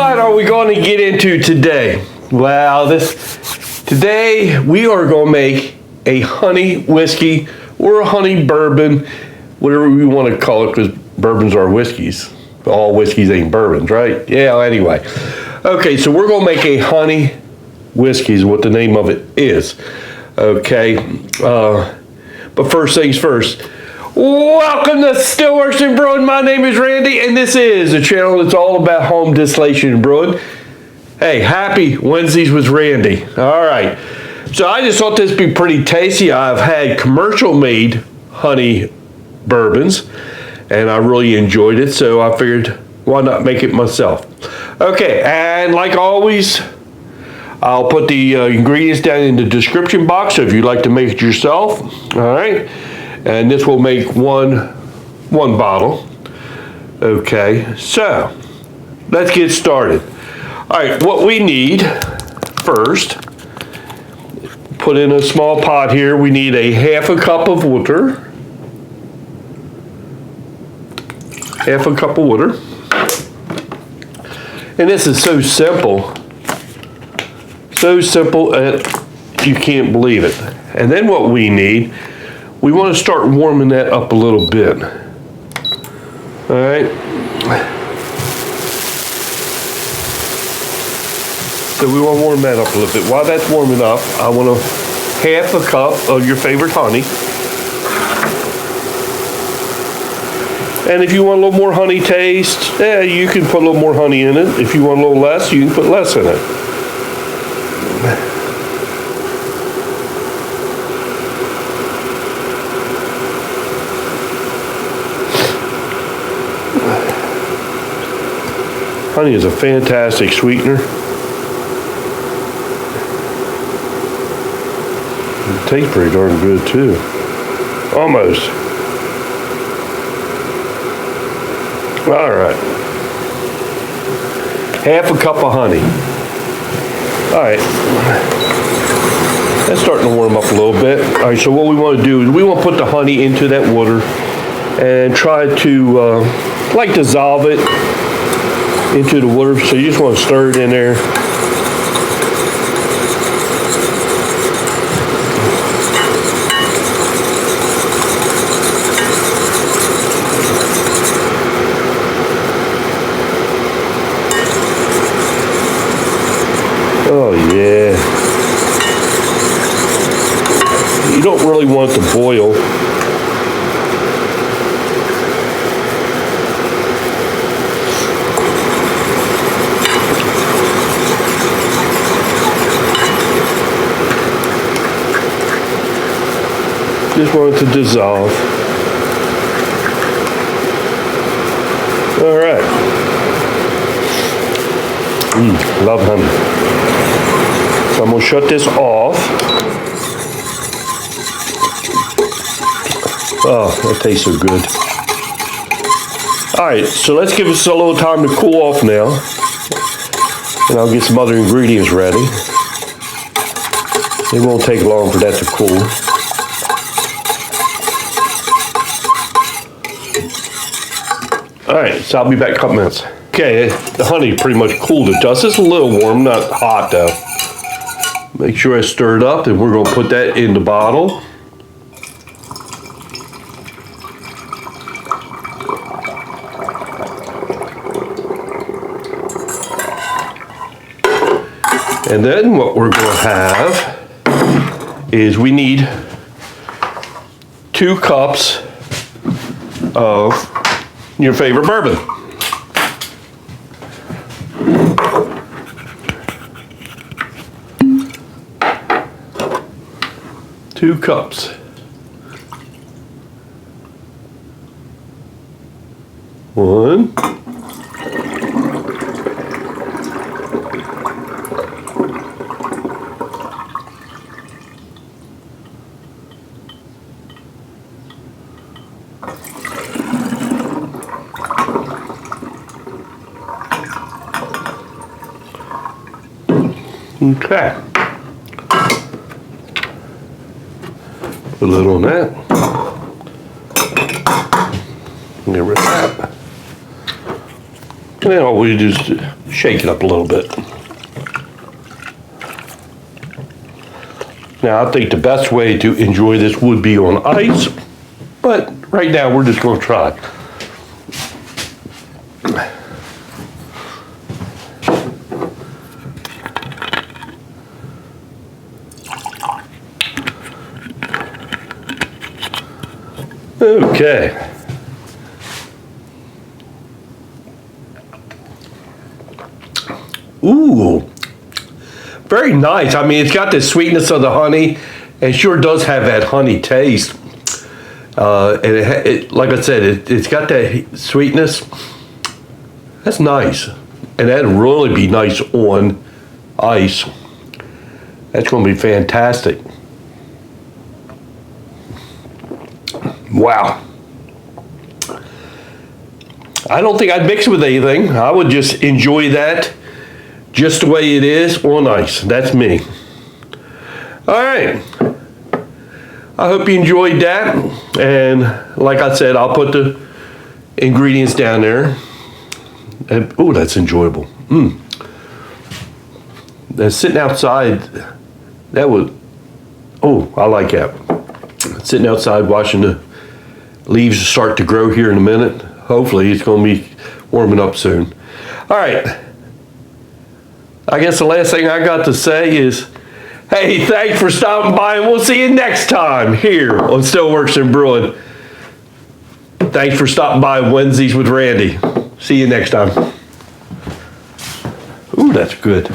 What are we going to get into today? Well, today we are going to make a honey whiskey or a honey bourbon, whatever we want to call it, because bourbons are whiskeys. All whiskeys ain't bourbons, right? Yeah, anyway. Okay, so we're going to make a honey whiskey is what the name of it is. Okay, but first things first. Welcome to Stillworks and Brewing. My name is Randy, and this is a channel that's all about home distillation and brewing. Hey, happy Wednesdays with Randy. All right. So I just thought this would be pretty tasty. I've had commercial-made honey bourbons, and I really enjoyed it, so I figured, why not make it myself? Okay, and like always, I'll put the ingredients down in the description box, so if you'd like to make it yourself, all right? And this will make one bottle. Okay, so let's get started. All right, what we need first, put in a small pot here, we need a half a cup of water. Half a cup of water. And this is so simple that you can't believe it. And then what we need, we want to start warming that up a little bit. All right. So we want to warm that up a little bit. While that's warming up, I want half a cup of your favorite honey. And if you want a little more honey taste, yeah, you can put a little more honey in it. If you want a little less, you can put less in it. Honey is a fantastic sweetener. It tastes pretty darn good too. Almost. All right. Half a cup of honey. All right. That's starting to warm up a little bit. All right, so what we want to do is we want to put the honey into that water and try to dissolve it into the water. So you just want to stir it in there. Oh yeah. You don't really want it to boil. Just want it to dissolve. All right. Love honey. So I'm going to shut this off. Oh, that tastes so good. All right, so let's give this a little time to cool off now. And I'll get some other ingredients ready. It won't take long for that to cool. All right, so I'll be back in a couple minutes. Okay, the honey pretty much cooled it just. It's a little warm, not hot though. Make sure I stir it up, and we're going to put that in the bottle. And then what we're going to have is we need 2 cups of your favorite bourbon. Two cups. One. Okay. Put a little on that. Get rid of that. And then all we do is shake it up a little bit. Now, I think the best way to enjoy this would be on ice, but right now we're just going to try. Okay. Ooh, very nice. I mean, it's got the sweetness of the honey. It sure does have that honey taste. And like I said, it's got that sweetness. That's nice. And that'd really be nice on ice. That's going to be fantastic. Wow. I don't think I'd mix it with anything. I would just enjoy that just the way it is on ice. That's me. All right. I hope you enjoyed that. And like I said, I'll put the ingredients down there. And, oh, that's enjoyable. Sitting outside, that would, oh, I like that. Sitting outside watching the leaves start to grow here in a minute. Hopefully it's going to be warming up soon. All right. I guess the last thing I got to say is, hey, thanks for stopping by, and we'll see you next time here on Stillworks and Brewing. Thanks for stopping by Wednesdays with Randy. See you next time. Ooh, that's good.